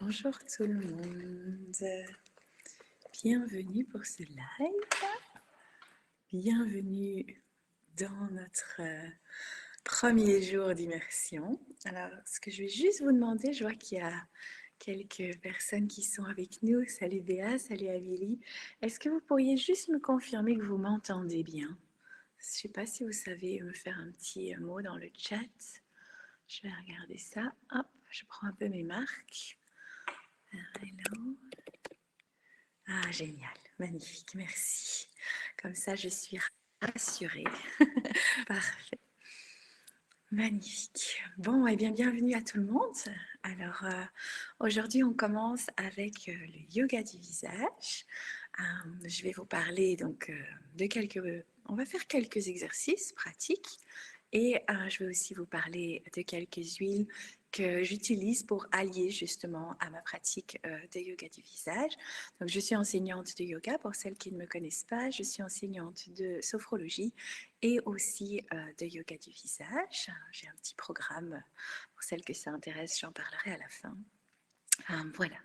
Bonjour tout le monde, bienvenue pour ce live, bienvenue dans notre premier jour d'immersion. Alors, ce que je vais juste vous demander, je vois qu'il y a quelques personnes qui sont avec nous. Salut Béa, salut Amélie. Est-ce que vous pourriez juste me confirmer que vous m'entendez bien? Je ne sais pas si vous savez me faire un petit mot dans le chat. Je vais regarder ça. Hop, je prends un peu mes marques. Hello. Ah, génial, magnifique, merci. Comme ça, je suis rassurée. Parfait, magnifique. Bon, eh bien, bienvenue à tout le monde. Alors, aujourd'hui, on commence avec le yoga du visage. Je vais vous parler donc de quelques... On va faire quelques exercices pratiques et je vais aussi vous parler de quelques huiles que j'utilise pour allier justement à ma pratique de yoga du visage. Donc, je suis enseignante de yoga pour celles qui ne me connaissent pas. Je suis enseignante de sophrologie et aussi de yoga du visage. J'ai un petit programme pour celles que ça intéresse, j'en parlerai à la fin. Voilà.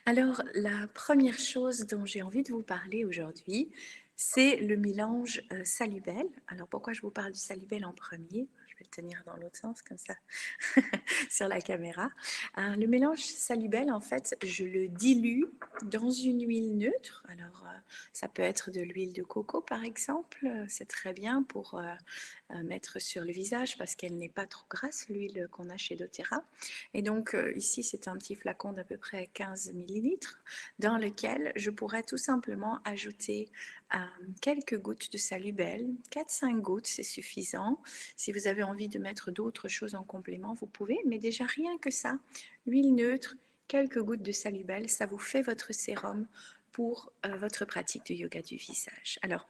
Alors, la première chose dont j'ai envie de vous parler aujourd'hui, c'est le mélange Salubel. Alors, pourquoi je vous parle du Salubel en premier? Je vais le tenir dans l'autre sens, comme ça, sur la caméra. Le mélange Salubel, en fait, je le dilue dans une huile neutre. Alors, ça peut être de l'huile de coco, par exemple. C'est très bien pour mettre sur le visage parce qu'elle n'est pas trop grasse, l'huile qu'on a chez doTERRA. Et donc ici, c'est un petit flacon d'à peu près 15 millilitres dans lequel je pourrais tout simplement ajouter quelques gouttes de Salubel. 4-5 gouttes, c'est suffisant. Si vous avez envie de mettre d'autres choses en complément, vous pouvez, mais déjà rien que ça, huile neutre, quelques gouttes de Salubel, ça vous fait votre sérum pour votre pratique de yoga du visage. Alors,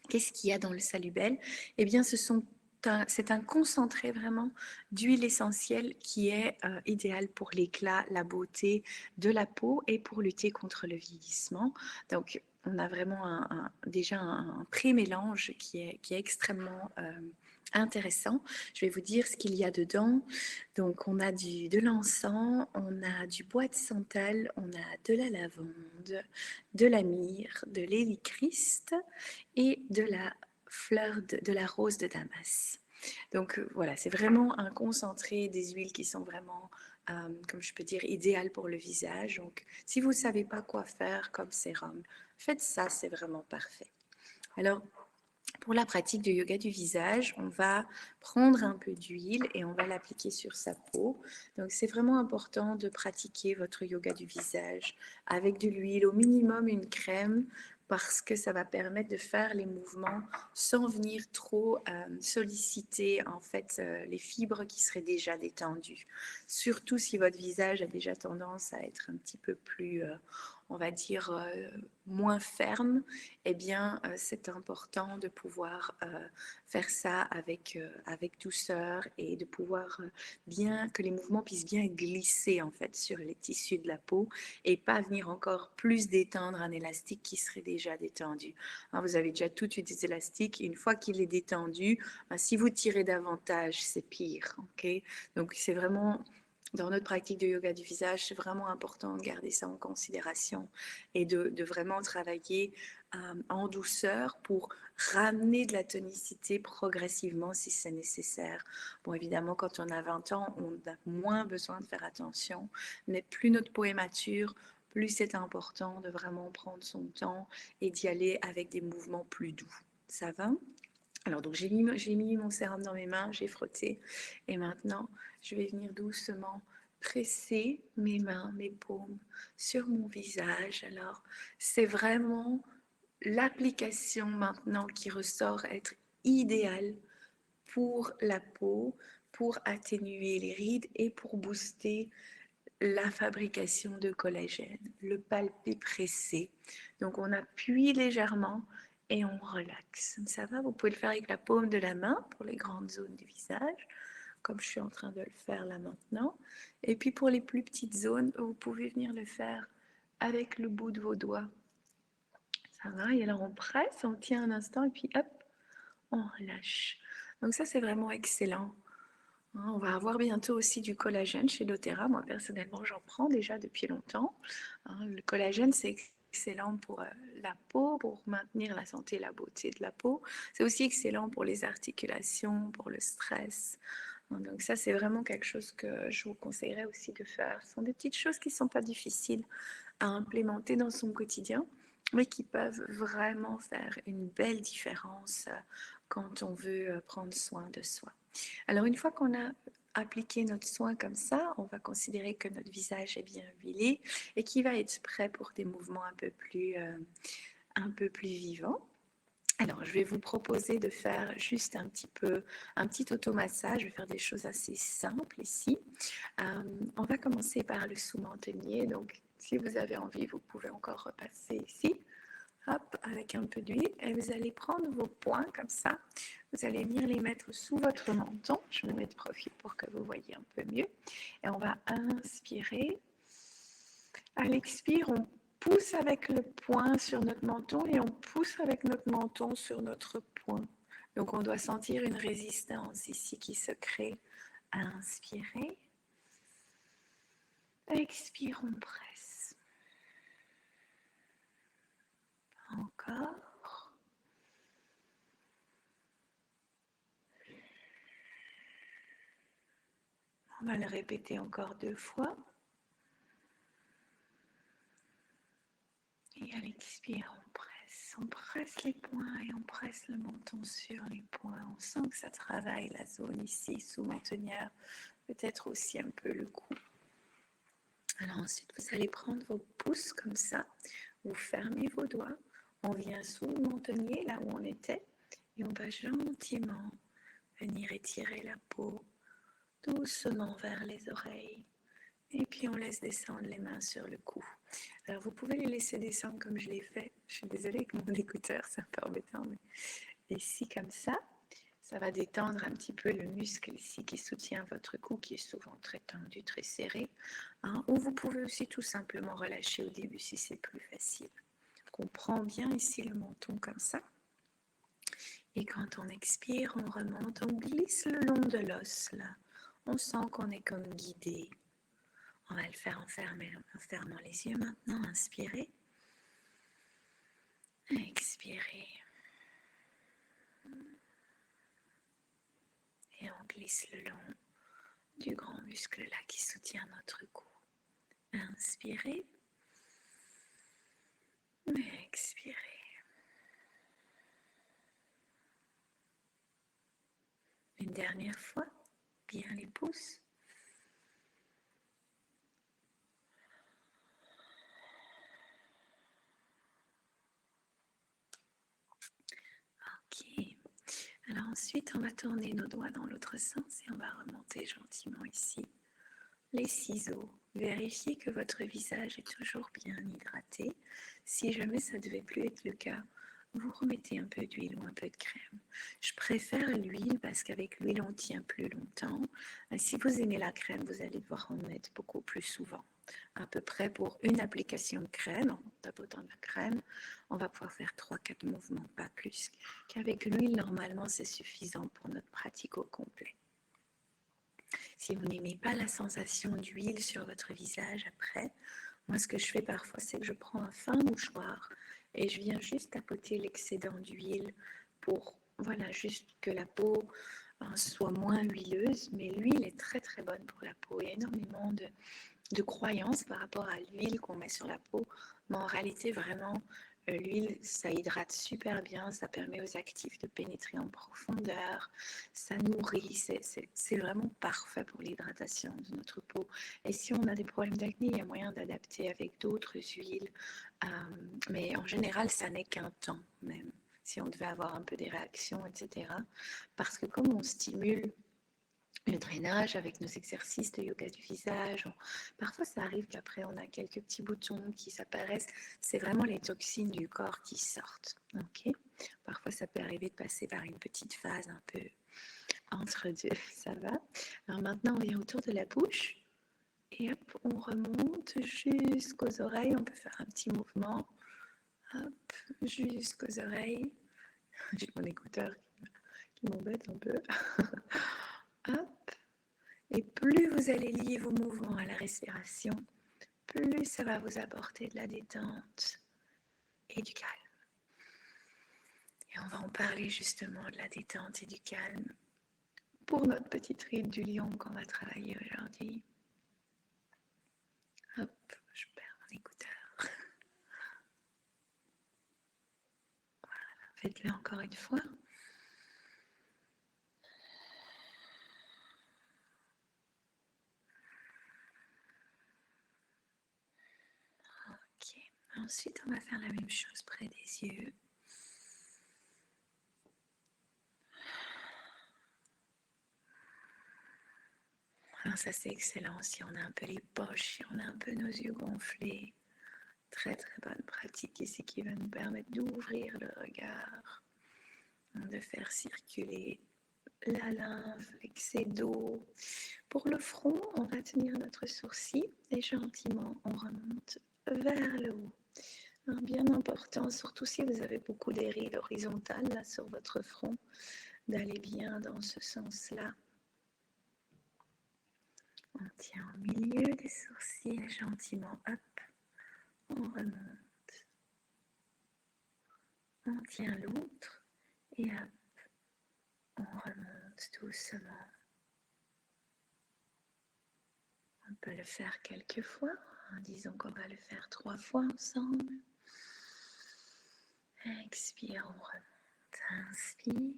qu'est-ce qu'il y a dans le Salubel? Eh bien, c'est un concentré vraiment d'huile essentielle qui est idéal pour l'éclat, la beauté de la peau et pour lutter contre le vieillissement. Donc, on a vraiment déjà un pré-mélange qui est extrêmement intéressant. Je vais vous dire ce qu'il y a dedans. Donc, on a de l'encens, on a du bois de santal, on a de la lavande, de la myrrhe, de l'hélichryspe et de la de la rose de Damas. Donc voilà, c'est vraiment un concentré des huiles qui sont vraiment, comme je peux dire, idéales pour le visage. Donc si vous ne savez pas quoi faire comme sérum, faites ça, c'est vraiment parfait. Alors, pour la pratique du yoga du visage, on va prendre un peu d'huile et on va l'appliquer sur sa peau. Donc, c'est vraiment important de pratiquer votre yoga du visage avec de l'huile, au minimum une crème, parce que ça va permettre de faire les mouvements sans venir trop solliciter en fait les fibres qui seraient déjà détendues. Surtout si votre visage a déjà tendance à être un petit peu plus, on va dire, moins ferme, eh bien, c'est important de pouvoir faire ça avec douceur et de pouvoir bien, que les mouvements puissent bien glisser en fait sur les tissus de la peau et pas venir encore plus détendre un élastique qui serait déjà détendu. Hein, vous avez déjà tout de suite des élastiques, une fois qu'il est détendu, si vous tirez davantage, c'est pire. Okay. Donc, c'est vraiment... Dans notre pratique de yoga du visage, c'est vraiment important de garder ça en considération et de vraiment travailler en douceur pour ramener de la tonicité progressivement si c'est nécessaire. Bon, évidemment, quand on a 20 ans, on a moins besoin de faire attention, mais plus notre peau est mature, plus c'est important de vraiment prendre son temps et d'y aller avec des mouvements plus doux. Ça va? Alors, donc, j'ai mis mon sérum dans mes mains, j'ai frotté, et maintenant, je vais venir doucement presser mes mains, mes paumes sur mon visage. Alors, c'est vraiment l'application maintenant qui ressort être idéale pour la peau, pour atténuer les rides et pour booster la fabrication de collagène, le palpé pressé. Donc on appuie légèrement et on relaxe. Ça va, vous pouvez le faire avec la paume de la main pour les grandes zones du visage, comme je suis en train de le faire là maintenant. Et puis pour les plus petites zones, vous pouvez venir le faire avec le bout de vos doigts. Ça va, et alors on presse, on tient un instant et puis hop, on relâche. Donc ça c'est vraiment excellent On va avoir bientôt aussi du collagène chez doTERRA. Moi, personnellement, j'en prends déjà depuis longtemps. Le collagène, c'est excellent pour la peau, pour maintenir la santé et la beauté de la peau. C'est aussi excellent pour les articulations, pour le stress. Donc ça, c'est vraiment quelque chose que je vous conseillerais aussi de faire. Ce sont des petites choses qui ne sont pas difficiles à implémenter dans son quotidien, mais qui peuvent vraiment faire une belle différence quand on veut prendre soin de soi. Alors, une fois qu'on a appliqué notre soin comme ça, on va considérer que notre visage est bien huilé et qu'il va être prêt pour des mouvements un peu plus vivants. Alors, je vais vous proposer de faire juste un petit automassage. Je vais faire des choses assez simples ici. On va commencer par le sous-mentonnier. Donc, si vous avez envie, vous pouvez encore repasser ici. Hop, avec un peu d'huile. Et vous allez prendre vos poings comme ça. Vous allez venir les mettre sous votre menton. Je me mets de profil pour que vous voyez un peu mieux. Et on va inspirer. À l'expire, on pousse avec le poing sur notre menton et on pousse avec notre menton sur notre poing. Donc on doit sentir une résistance ici qui se crée. Inspirez. Expire, on presse. Encore. On va le répéter encore 2 fois. Et à l'expire, on presse. On presse les poings et on presse le menton sur les poings. On sent que ça travaille la zone ici, sous-mentonnière, peut-être aussi un peu le cou. Alors ensuite, vous allez prendre vos pouces comme ça, vous fermez vos doigts, on vient sous le mentonnier, là où on était, et on va gentiment venir étirer la peau doucement vers les oreilles. Et puis on laisse descendre les mains sur le cou. Alors vous pouvez les laisser descendre comme je l'ai fait. Je suis désolée avec mon écouteur, c'est un peu embêtant, mais ici comme ça va détendre un petit peu le muscle ici qui soutient votre cou, qui est souvent très tendu, très serré. Ou vous pouvez aussi tout simplement relâcher au début si c'est plus facile. Donc on prend bien ici le menton comme ça. Et quand on expire, on remonte, on glisse le long de l'os là. On sent qu'on est comme guidé. On va le faire en fermant les yeux maintenant. Inspirez. Expirez. Et on glisse le long du grand muscle là qui soutient notre cou. Inspirez. Expirez. Une dernière fois, bien les pouces. Ok. Alors ensuite, on va tourner nos doigts dans l'autre sens et on va remonter gentiment ici. Les ciseaux. Vérifiez que votre visage est toujours bien hydraté. Si jamais ça ne devait plus être le cas, vous remettez un peu d'huile ou un peu de crème. Je préfère l'huile parce qu'avec l'huile, on tient plus longtemps. Si vous aimez la crème, vous allez devoir en mettre beaucoup plus souvent. À peu près pour une application de crème, en tapotant de la crème, on va pouvoir faire 3-4 mouvements, pas plus. Qu'avec l'huile, normalement, c'est suffisant pour notre pratique au complet. Si vous n'aimez pas la sensation d'huile sur votre visage après, moi ce que je fais parfois c'est que je prends un fin mouchoir et je viens juste tapoter l'excédent d'huile pour voilà, juste que la peau soit moins huileuse, mais l'huile est très très bonne pour la peau. Il y a énormément de croyances par rapport à l'huile qu'on met sur la peau, mais en réalité vraiment l'huile ça hydrate super bien, ça permet aux actifs de pénétrer en profondeur, ça nourrit, c'est vraiment parfait pour l'hydratation de notre peau. Et si on a des problèmes d'acné, il y a moyen d'adapter avec d'autres huiles, mais en général ça n'est qu'un temps même, si on devait avoir un peu des réactions, etc. Parce que comme on stimule le drainage avec nos exercices de yoga du visage. Parfois, ça arrive qu'après, on a quelques petits boutons qui s'apparaissent. C'est vraiment les toxines du corps qui sortent. Okay. Parfois, ça peut arriver de passer par une petite phase un peu entre deux. Ça va. Alors maintenant, on vient autour de la bouche. Et hop, on remonte jusqu'aux oreilles. On peut faire un petit mouvement. Hop, jusqu'aux oreilles. J'ai mon écouteur qui m'embête un peu. Hop. Et plus vous allez lier vos mouvements à la respiration, plus ça va vous apporter de la détente et du calme. Et on va en parler justement de la détente et du calme pour notre petite ride du lion qu'on va travailler aujourd'hui. Hop, je perds mon écouteur. Voilà, faites-le encore une fois. Ok, ensuite on va faire la même chose près des yeux. Alors ça c'est excellent si on a un peu les poches, si on a un peu nos yeux gonflés. Très très bonne pratique ici qui va nous permettre d'ouvrir le regard, de faire circuler la lymphe, l'excès d'eau. Pour le front, on va tenir notre sourcil et gentiment on remonte vers le haut. Alors, bien important, surtout si vous avez beaucoup des rides horizontales là sur votre front, d'aller bien dans ce sens-là. On tient au milieu des sourcils et gentiment, hop, on remonte. On tient l'autre et hop, on remonte doucement. On peut le faire quelques fois. Disons qu'on va le faire 3 fois ensemble. Expire, on remonte. Inspire.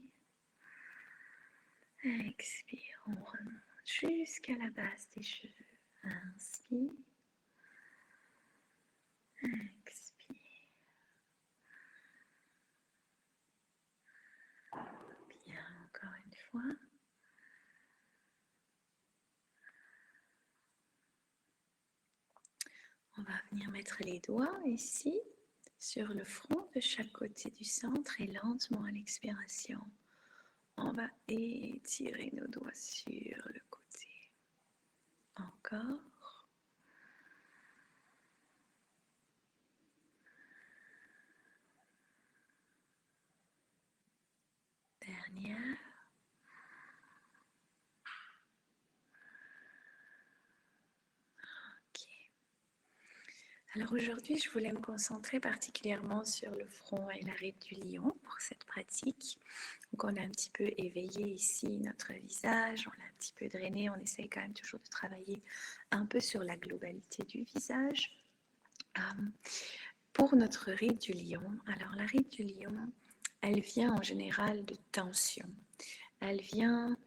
Expire, on remonte jusqu'à la base des cheveux. Inspire. Expire. Bien, encore une fois. On va venir mettre les doigts ici sur le front de chaque côté du centre et lentement à l'expiration, on va étirer nos doigts sur le côté. Encore. Dernière. Ok. Alors aujourd'hui, je voulais me concentrer particulièrement sur le front et la ride du lion pour cette pratique. Donc on a un petit peu éveillé ici notre visage, on l'a un petit peu drainé, on essaye quand même toujours de travailler un peu sur la globalité du visage. Pour notre ride du lion, alors la ride du lion, elle vient en général de tension, elle vient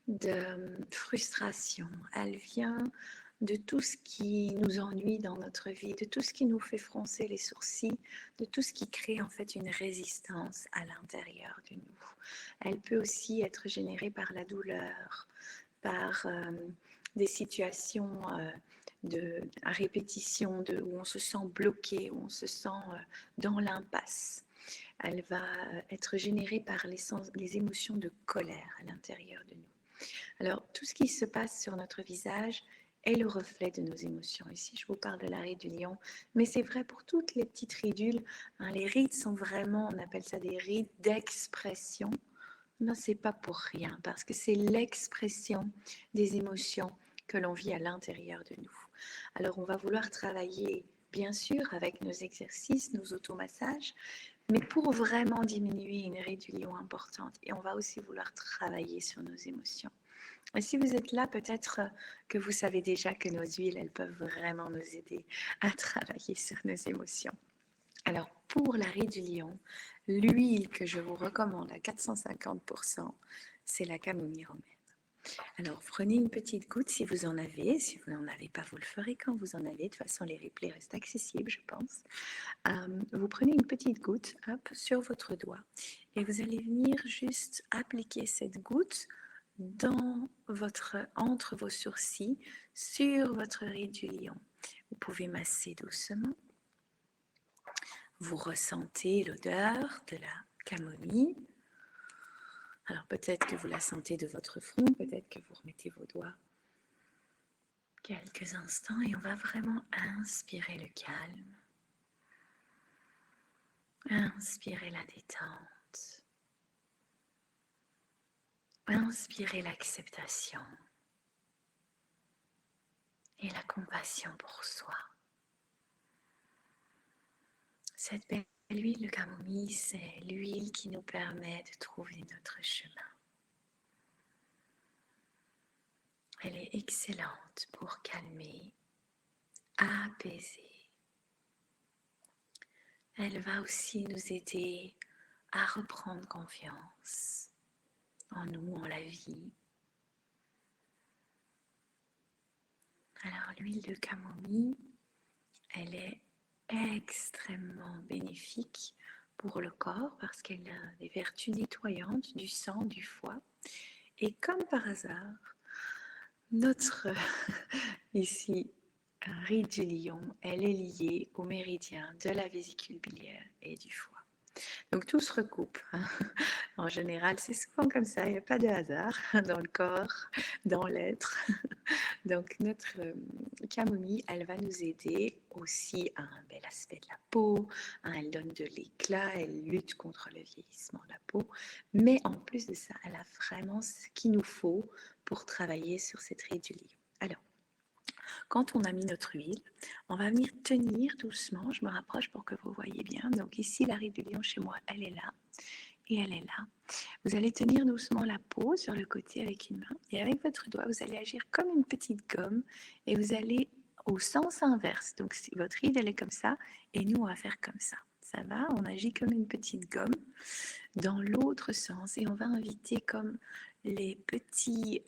de frustration, elle vient de tout ce qui nous ennuie dans notre vie, de tout ce qui nous fait froncer les sourcils, de tout ce qui crée en fait une résistance à l'intérieur de nous. Elle peut aussi être générée par la douleur, par des situations à répétition, où on se sent bloqué, où on se sent dans l'impasse. Elle va être générée par les émotions de colère à l'intérieur de nous. Alors, tout ce qui se passe sur notre visage est le reflet de nos émotions. Ici, je vous parle de la ride du lion, mais c'est vrai pour toutes les petites ridules. Les rides sont vraiment, on appelle ça des rides d'expression. Non, c'est pas pour rien, parce que c'est l'expression des émotions que l'on vit à l'intérieur de nous. Alors, on va vouloir travailler, bien sûr, avec nos exercices, nos automassages, mais pour vraiment diminuer une ride du lion importante. Et on va aussi vouloir travailler sur nos émotions. Et si vous êtes là, peut-être que vous savez déjà que nos huiles, elles peuvent vraiment nous aider à travailler sur nos émotions. Alors, pour la ride du lion, l'huile que je vous recommande à 450%, c'est la camomille romaine. Alors, prenez une petite goutte si vous en avez. Si vous n'en avez pas, vous le ferez quand vous en avez. De toute façon, les replays restent accessibles, je pense. Vous prenez une petite goutte, hop, sur votre doigt et vous allez venir juste appliquer cette goutte entre vos sourcils, sur votre ride du lion. Vous pouvez masser doucement. Vous ressentez l'odeur de la camomille. Alors peut-être que vous la sentez de votre front, peut-être que vous remettez vos doigts quelques instants et on va vraiment inspirer le calme. Inspirer la détente. Inspirer l'acceptation. et la compassion pour soi. Cette belle huile de camomille, c'est l'huile qui nous permet de trouver notre chemin. Elle est excellente pour calmer, apaiser. Elle va aussi nous aider à reprendre confiance en nous, en la vie. Alors l'huile de camomille, elle est extrêmement bénéfique pour le corps parce qu'elle a des vertus nettoyantes du sang, du foie. Et comme par hasard, notre ici ride du lion, elle est liée au méridien de la vésicule biliaire et du foie. Donc tout se recoupe. En général, c'est souvent comme ça, il n'y a pas de hasard dans le corps, dans l'être. Donc notre camomille, elle va nous aider aussi à un bel aspect de la peau, hein, elle donne de l'éclat, elle lutte contre le vieillissement de la peau, mais en plus de ça, elle a vraiment ce qu'il nous faut pour travailler sur cette ride du lion. Alors, quand on a mis notre huile, on va venir tenir doucement, je me rapproche pour que vous voyez bien. Donc ici, la ride du lion chez moi, elle est là et elle est là. Vous allez tenir doucement la peau sur le côté avec une main et avec votre doigt, vous allez agir comme une petite gomme et vous allez au sens inverse. Donc si votre ride, elle est comme ça et nous, on va faire comme ça. Ça va, on agit comme une petite gomme dans l'autre sens et on va inviter comme les petits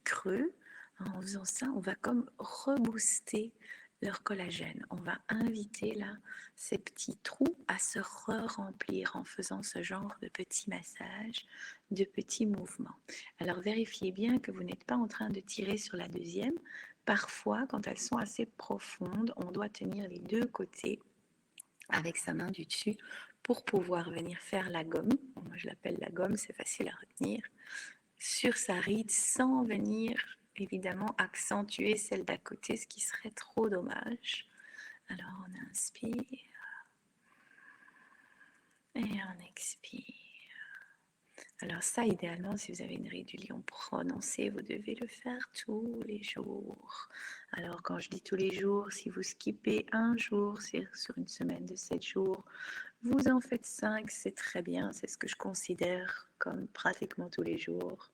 creux. En faisant ça, on va comme rebooster leur collagène. On va inviter là ces petits trous à se re-remplir en faisant ce genre de petits massages, de petits mouvements. Alors vérifiez bien que vous n'êtes pas en train de tirer sur la deuxième. Parfois, quand elles sont assez profondes, on doit tenir les deux côtés avec sa main du dessus pour pouvoir venir faire la gomme. Moi, je l'appelle la gomme, c'est facile à retenir. Sur sa ride sans venir évidemment accentuer celle d'à côté, ce qui serait trop dommage. Alors on inspire et on expire. Alors ça, idéalement, si vous avez une ride du lion prononcée, vous devez le faire tous les jours. Alors quand je dis tous les jours, si vous skippez un jour sur une semaine de 7 jours, vous en faites 5, c'est très bien, c'est ce que je considère comme pratiquement tous les jours.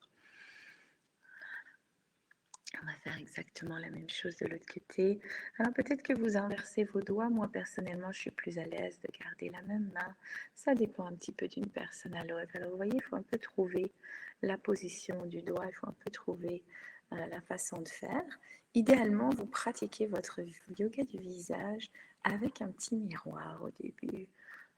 On va faire exactement la même chose de l'autre côté. Alors peut-être que vous inversez vos doigts. Moi personnellement, je suis plus à l'aise de garder la même main. Ça dépend un petit peu d'une personne à l'autre. Alors vous voyez, il faut un peu trouver la position du doigt, il faut un peu trouver la façon de faire. Idéalement, vous pratiquez votre yoga du visage avec un petit miroir au début,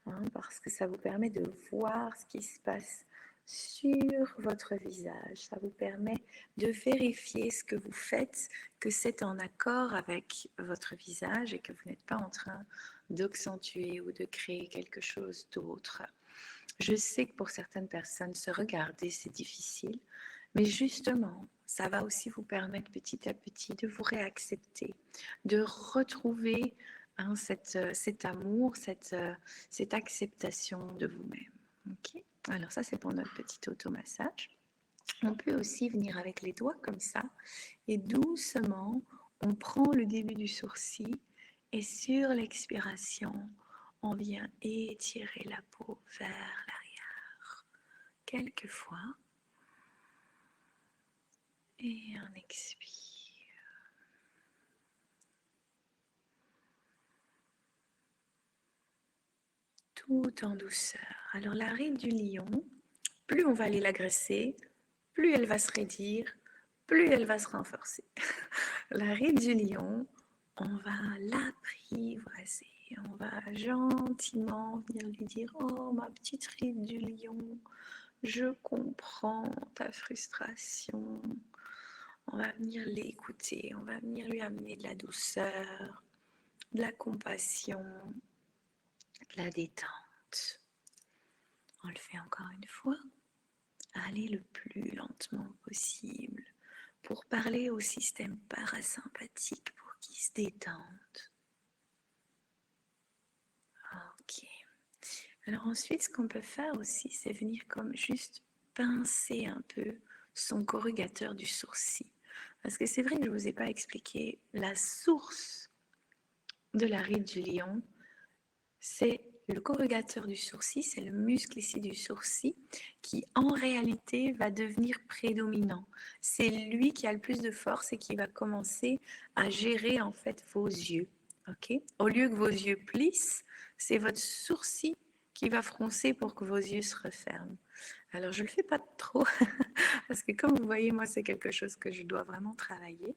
hein, parce que ça vous permet de voir ce qui se passe sur votre visage. Ça vous permet de vérifier ce que vous faites, que c'est en accord avec votre visage et que vous n'êtes pas en train d'accentuer ou de créer quelque chose d'autre. Je sais que pour certaines personnes, se regarder, c'est difficile, mais justement, ça va aussi vous permettre petit à petit de vous réaccepter, de retrouver hein, cet amour, cette acceptation de vous-même. Okay. Alors ça, c'est pour notre petit automassage. On peut aussi venir avec les doigts comme ça et doucement, on prend le début du sourcil et sur l'expiration, on vient étirer la peau vers l'arrière. Quelques fois. Et on expire. Tout en douceur. Alors la ride du lion, plus on va aller l'agresser, plus elle va se raidir, plus elle va se renforcer. La ride du lion, on va l'apprivoiser. On va gentiment venir lui dire « Oh, ma petite ride du lion, je comprends ta frustration. » On va venir l'écouter, on va venir lui amener de la douceur, de la compassion, de la détente. On le fait encore une fois. Allez le plus lentement possible pour parler au système parasympathique pour qu'il se détende. Ok. Alors ensuite, ce qu'on peut faire aussi, c'est venir comme juste pincer un peu son corrugateur du sourcil. Parce que c'est vrai que je ne vous ai pas expliqué la source de la ride du lion, c'est le corrugateur du sourcil, c'est le muscle ici du sourcil qui en réalité va devenir prédominant. C'est lui qui a le plus de force et qui va commencer à gérer en fait vos yeux. Ok. Au lieu que vos yeux plissent, c'est votre sourcil qui va froncer pour que vos yeux se referment. Alors je ne le fais pas trop parce que comme vous voyez, moi c'est quelque chose que je dois vraiment travailler.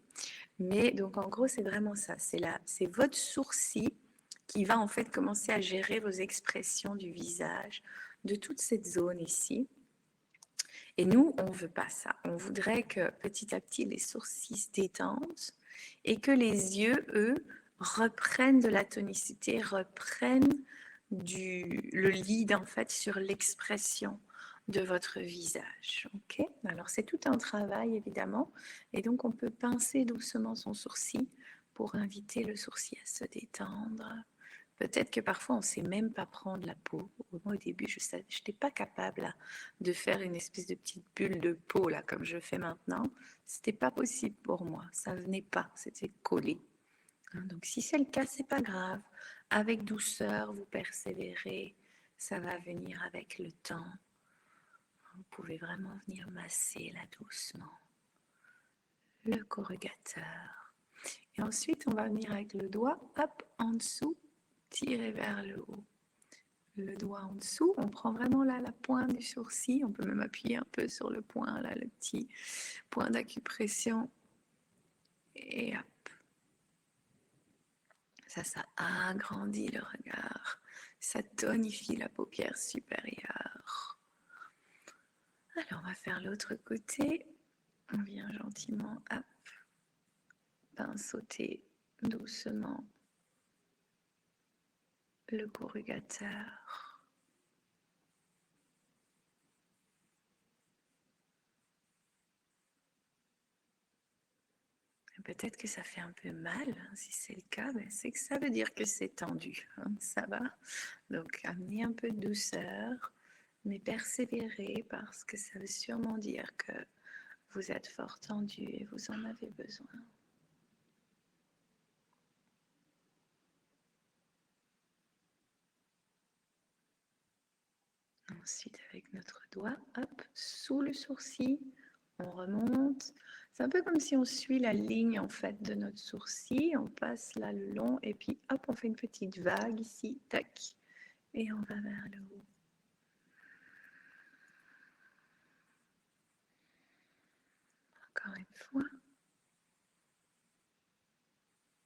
Mais donc en gros c'est vraiment ça, c'est votre sourcil qui va en fait commencer à gérer vos expressions du visage, de toute cette zone ici. Et nous, on ne veut pas ça. On voudrait que petit à petit, les sourcils se détendent et que les yeux, eux, reprennent de la tonicité, reprennent le lead en fait sur l'expression de votre visage. Ok. Alors c'est tout un travail évidemment, et donc on peut pincer doucement son sourcil pour inviter le sourcil à se détendre. Peut-être que parfois on ne sait même pas prendre la peau. Moi, au début, je n'étais pas capable là, de faire une espèce de petite bulle de peau là, comme je fais maintenant. C'était pas possible pour moi. Ça venait pas. C'était collé. Donc si c'est le cas, c'est pas grave. Avec douceur, vous persévérez. Ça va venir avec le temps. Vous pouvez vraiment venir masser là doucement le corrugateur. Et ensuite, on va venir avec le doigt, hop, en dessous, tirer vers le haut. Le doigt en dessous, on prend vraiment là la pointe du sourcil, on peut même appuyer un peu sur le point, là, le petit point d'acupression, et hop. Ça agrandit le regard, ça tonifie la paupière supérieure. Alors, on va faire l'autre côté, on vient gentiment, hop, pinceauter doucement le corrugateur. Peut-être que ça fait un peu mal, hein. Si c'est le cas, ben c'est que ça veut dire que c'est tendu, hein. Ça va. Donc, amenez un peu de douceur, mais persévérez parce que ça veut sûrement dire que vous êtes fort tendu et vous en avez besoin. Ensuite, avec notre doigt, hop, sous le sourcil, on remonte. C'est un peu comme si on suit la ligne en fait de notre sourcil. On passe là le long et puis hop, on fait une petite vague ici, tac, et on va vers le haut. Encore une fois.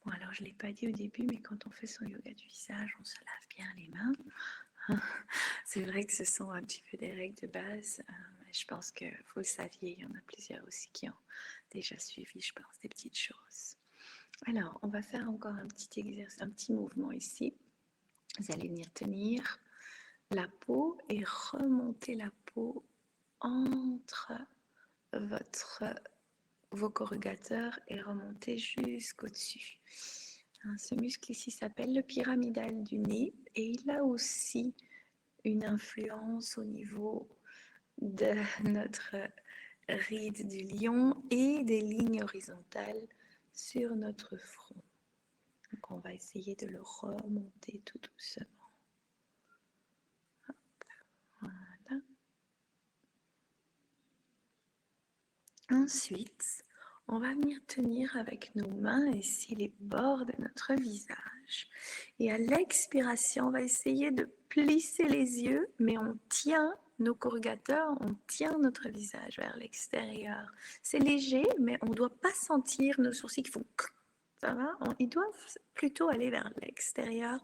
Bon, alors je ne l'ai pas dit au début, mais quand on fait son yoga du visage, on se lave bien les mains. C'est vrai que ce sont un petit peu des règles de base. Je pense que vous le saviez, il y en a plusieurs aussi qui ont déjà suivi, je pense, des petites choses. Alors, on va faire encore un petit exercice, un petit mouvement ici. Vous allez venir tenir la peau et remonter la peau entre vos corrugateurs et remonter jusqu'au-dessus. Ce muscle ici s'appelle le pyramidal du nez et il a aussi une influence au niveau de notre ride du lion et des lignes horizontales sur notre front. Donc on va essayer de le remonter tout doucement. Hop, voilà. Ensuite, on va venir tenir avec nos mains ici les bords de notre visage. Et à l'expiration, on va essayer de plisser les yeux, mais on tient nos corrugateurs, on tient notre visage vers l'extérieur. C'est léger, mais on ne doit pas sentir nos sourcils qui font... Ça va? Ils doivent plutôt aller vers l'extérieur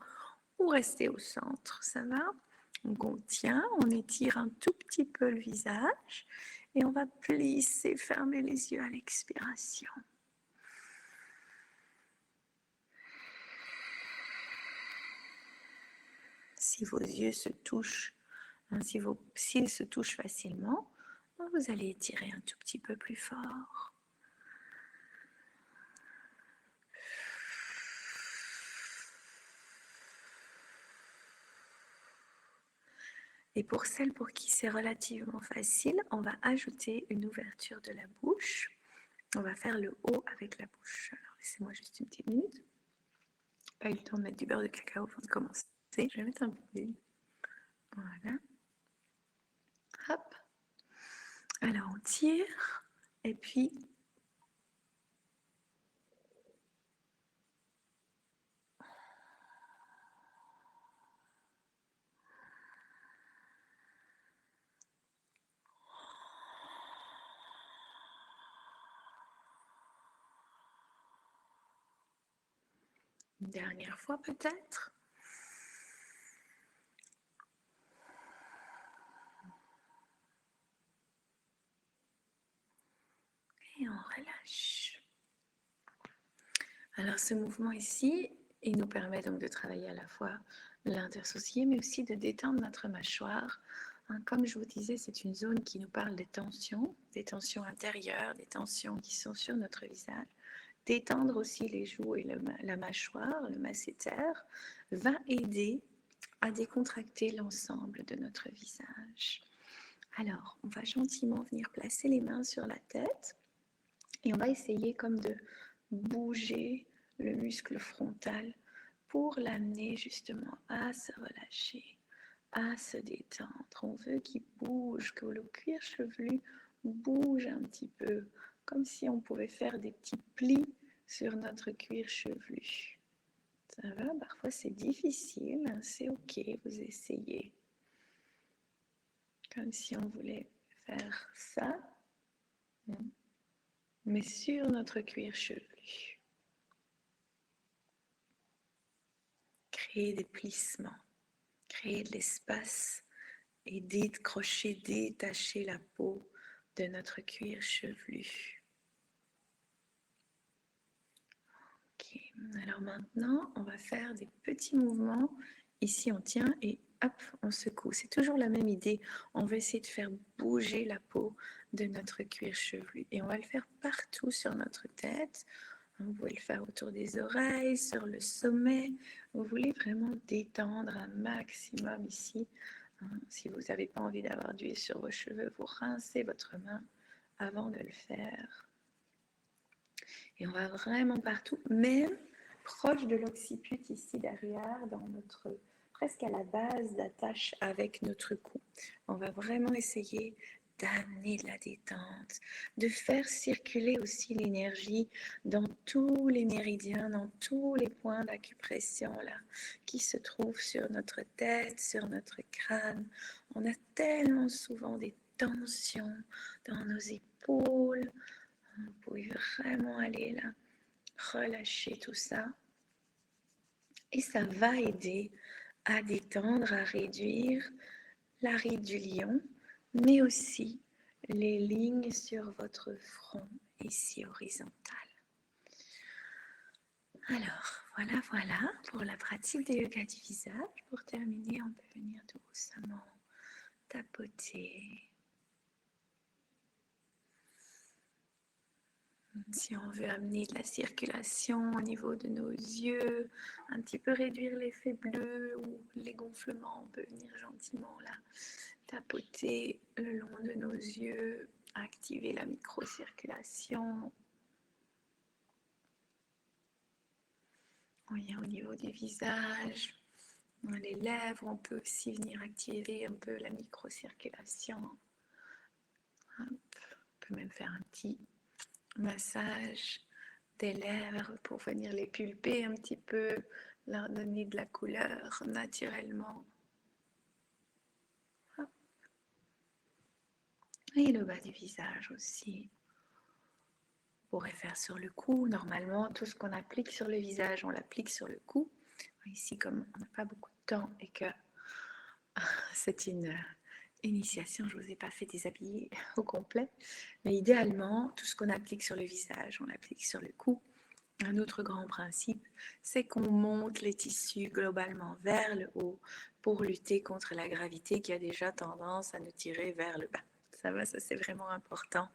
ou rester au centre. Ça va? Donc on tient, on étire un tout petit peu le visage et on va plisser, fermer les yeux à l'expiration. Si vos yeux se touchent, hein, s'ils se touchent facilement, vous allez étirer un tout petit peu plus fort. Et pour celles pour qui c'est relativement facile, on va ajouter une ouverture de la bouche On va faire le haut avec la bouche. Alors, laissez-moi juste une petite minute. Pas eu le temps de mettre du beurre de cacao avant de commencer. Je vais mettre un peu d'huile. Voilà. Hop. Alors, on tire. Et puis, une dernière fois peut-être. Et on relâche. Alors ce mouvement ici, il nous permet donc de travailler à la fois l'intersourcilier, mais aussi de détendre notre mâchoire. Comme je vous disais, c'est une zone qui nous parle des tensions intérieures, des tensions qui sont sur notre visage. Détendre aussi les joues et la mâchoire, le masséter, va aider à décontracter l'ensemble de notre visage. Alors, on va gentiment venir placer les mains sur la tête et on va essayer comme de bouger le muscle frontal pour l'amener justement à se relâcher, à se détendre. On veut qu'il bouge, que le cuir chevelu bouge un petit peu, comme si on pouvait faire des petits plis sur notre cuir chevelu. Ça va, parfois c'est difficile, c'est ok, vous essayez. Comme si on voulait faire ça, mais sur notre cuir chevelu. Créer des plissements, créer de l'espace et décrocher, détacher la peau de notre cuir chevelu. Ok, alors maintenant, on va faire des petits mouvements. Ici, on tient et hop, on secoue. C'est toujours la même idée. On va essayer de faire bouger la peau de notre cuir chevelu. Et on va le faire partout sur notre tête. Vous pouvez le faire autour des oreilles, sur le sommet. Vous voulez vraiment détendre un maximum ici. Si vous n'avez pas envie d'avoir d'huile sur vos cheveux, vous rincez votre main avant de le faire. Et on va vraiment partout, même proche de l'occiput ici derrière, dans notre, presque à la base d'attache avec notre cou. On va vraiment essayer d'amener de la détente, de faire circuler aussi l'énergie dans tous les méridiens, dans tous les points d'acupression là, qui se trouvent sur notre tête, sur notre crâne. On a tellement souvent des tensions dans nos épaules. Vous pouvez vraiment aller là, relâcher tout ça. Et ça va aider à détendre, à réduire la ride du lion, mais aussi les lignes sur votre front ici horizontales. Alors, voilà pour la pratique des yoga du visage. Pour terminer, on peut venir doucement tapoter. Si on veut amener de la circulation au niveau de nos yeux, un petit peu réduire l'effet bleu ou les gonflements, on peut venir gentiment là tapoter le long de nos yeux, activer la microcirculation. Oui, au niveau du visage, les lèvres, on peut aussi venir activer un peu la microcirculation. On peut même faire un petit massage des lèvres pour venir les pulper un petit peu, leur donner de la couleur naturellement. Hop. Et le bas du visage aussi. On pourrait faire sur le cou. Normalement, tout ce qu'on applique sur le visage, on l'applique sur le cou. Ici, comme on n'a pas beaucoup de temps et que c'est une initiation, je ne vous ai pas fait déshabiller au complet. Mais idéalement, tout ce qu'on applique sur le visage, on l'applique sur le cou. Un autre grand principe, c'est qu'on monte les tissus globalement vers le haut pour lutter contre la gravité qui a déjà tendance à nous tirer vers le bas. Ça va, ça c'est vraiment important.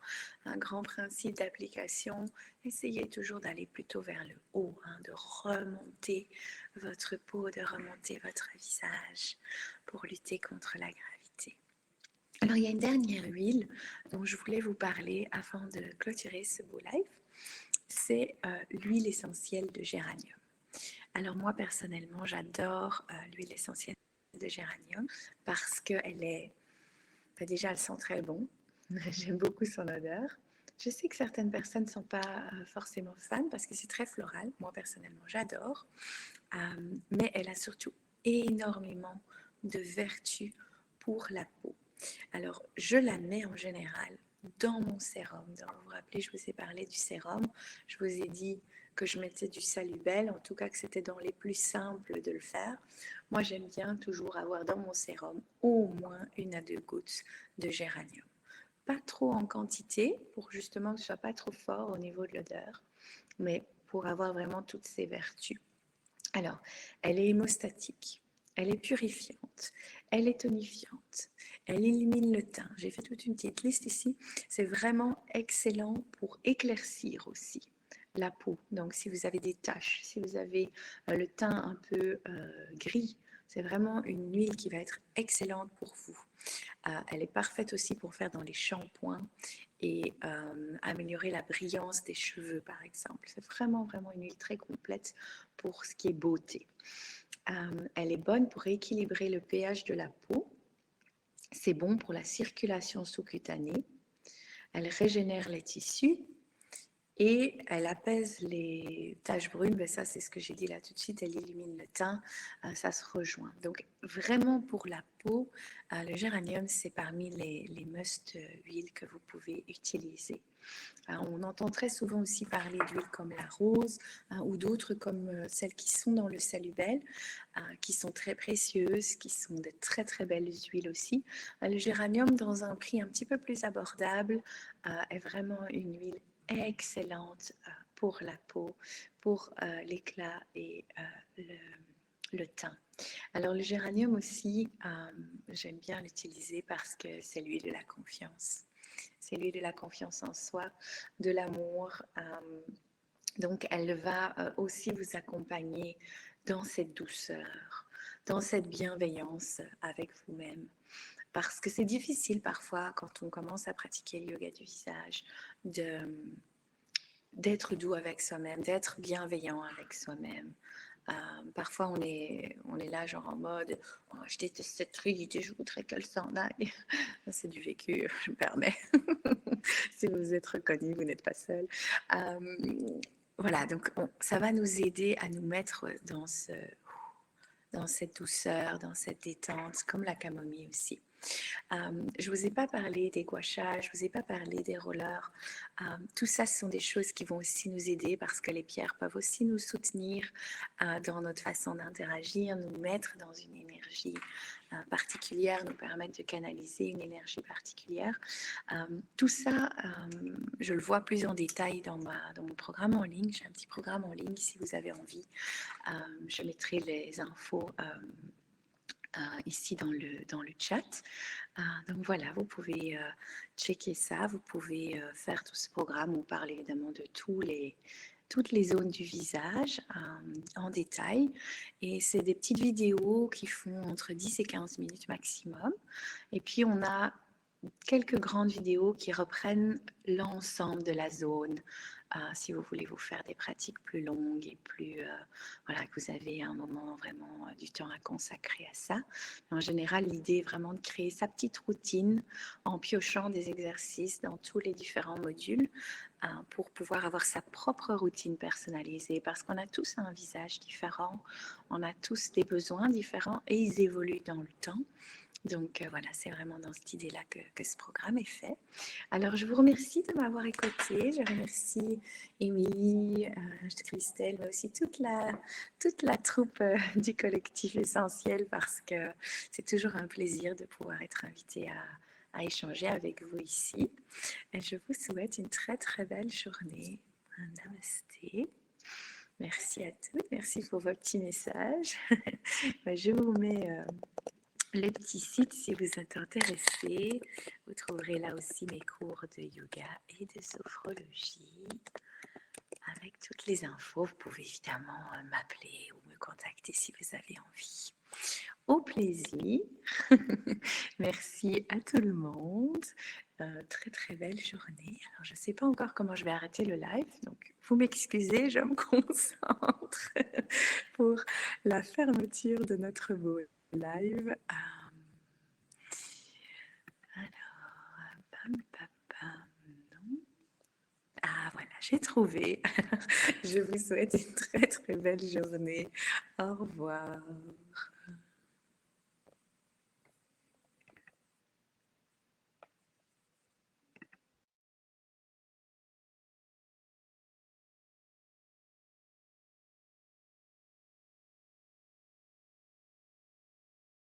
Un grand principe d'application, essayez toujours d'aller plutôt vers le haut, de remonter votre peau, de remonter votre visage pour lutter contre la gravité. Alors, il y a une dernière huile dont je voulais vous parler avant de clôturer ce beau live. C'est l'huile essentielle de géranium. Alors moi, personnellement, j'adore l'huile essentielle de géranium parce qu'elle est... déjà, elle sent très bon. J'aime beaucoup son odeur. Je sais que certaines personnes ne sont pas forcément fans parce que c'est très floral. Moi, personnellement, j'adore. Mais elle a surtout énormément de vertus pour la peau. Alors, je la mets en général dans mon sérum. Donc, vous vous rappelez, je vous ai parlé du sérum. Je vous ai dit que je mettais du Salubel, en tout cas que c'était dans les plus simples de le faire. Moi, j'aime bien toujours avoir dans mon sérum au moins 1 à 2 gouttes de géranium. Pas trop en quantité, pour justement que ce soit pas trop fort au niveau de l'odeur, mais pour avoir vraiment toutes ces vertus. Alors, elle est hémostatique, elle est purifiante, elle est tonifiante, elle élimine le teint. J'ai fait toute une petite liste ici. C'est vraiment excellent pour éclaircir aussi la peau. Donc, si vous avez des taches, si vous avez le teint un peu gris, c'est vraiment une huile qui va être excellente pour vous. Elle est parfaite aussi pour faire dans les shampoings et améliorer la brillance des cheveux, par exemple. C'est vraiment, vraiment une huile très complète pour ce qui est beauté. Elle est bonne pour équilibrer le pH de la peau. C'est bon pour la circulation sous-cutanée. Elle régénère les tissus et elle apaise les taches brunes. Ben ça, c'est ce que j'ai dit là tout de suite. Elle élimine le teint. Ça se rejoint. Donc, vraiment pour la peau, le géranium, c'est parmi les must-huiles que vous pouvez utiliser. On entend très souvent aussi parler d'huiles comme la rose ou d'autres comme celles qui sont dans le Salubel, qui sont très précieuses, qui sont de très très belles huiles aussi. Le géranium, dans un prix un petit peu plus abordable, est vraiment une huile excellente pour la peau, pour l'éclat et le teint. Alors le géranium aussi, j'aime bien l'utiliser parce que c'est l'huile de la confiance. C'est l'huile de la confiance en soi, de l'amour. Donc, elle va aussi vous accompagner dans cette douceur, dans cette bienveillance avec vous-même. Parce que c'est difficile parfois, quand on commence à pratiquer le yoga du visage, d'être doux avec soi-même, d'être bienveillant avec soi-même. Parfois, on est là, genre en mode oh, je déteste cette ride et je voudrais qu'elle s'en aille. C'est du vécu, je me permets. Si vous vous êtes reconnu, vous n'êtes pas seul. Voilà, donc ça va nous aider à nous mettre dans cette douceur, dans cette détente, comme la camomille aussi. Je ne vous ai pas parlé des gua sha, je ne vous ai pas parlé des rollers. Tout ça, ce sont des choses qui vont aussi nous aider parce que les pierres peuvent aussi nous soutenir dans notre façon d'interagir, nous mettre dans une énergie particulière, nous permettre de canaliser une énergie particulière. Tout ça, je le vois plus en détail dans mon programme en ligne. J'ai un petit programme en ligne si vous avez envie. Je mettrai les infos ici dans le chat. Donc voilà, vous pouvez checker ça, vous pouvez faire tout ce programme. On parle évidemment de toutes les zones du visage en détail. Et c'est des petites vidéos qui font entre 10 et 15 minutes maximum. Et puis on a quelques grandes vidéos qui reprennent l'ensemble de la zone. Si vous voulez vous faire des pratiques plus longues et plus, voilà, que vous avez un moment vraiment du temps à consacrer à ça. En général, l'idée est vraiment de créer sa petite routine en piochant des exercices dans tous les différents modules pour pouvoir avoir sa propre routine personnalisée parce qu'on a tous un visage différent, on a tous des besoins différents et ils évoluent dans le temps. Donc voilà, c'est vraiment dans cette idée-là que ce programme est fait. Alors, je vous remercie de m'avoir écouté. Je remercie Émilie, Christelle, mais aussi toute la troupe du collectif Essentiel parce que c'est toujours un plaisir de pouvoir être invitée à échanger avec vous ici. Et je vous souhaite une très très belle journée. Namasté. Merci à tous. Merci pour vos petits messages. Je vous mets le petit site si vous êtes intéressé. Vous trouverez là aussi mes cours de yoga et de sophrologie avec toutes les infos. Vous pouvez évidemment m'appeler ou me contacter si vous avez envie. au plaisir. Merci à tout le monde. Très très belle journée. Alors, je ne sais pas encore comment je vais arrêter le live, donc vous m'excusez, je me concentre pour la fermeture de notre beau live. Alors, pam, pam, pam, non. Ah voilà, j'ai trouvé. Je vous souhaite une très très belle journée. Au revoir.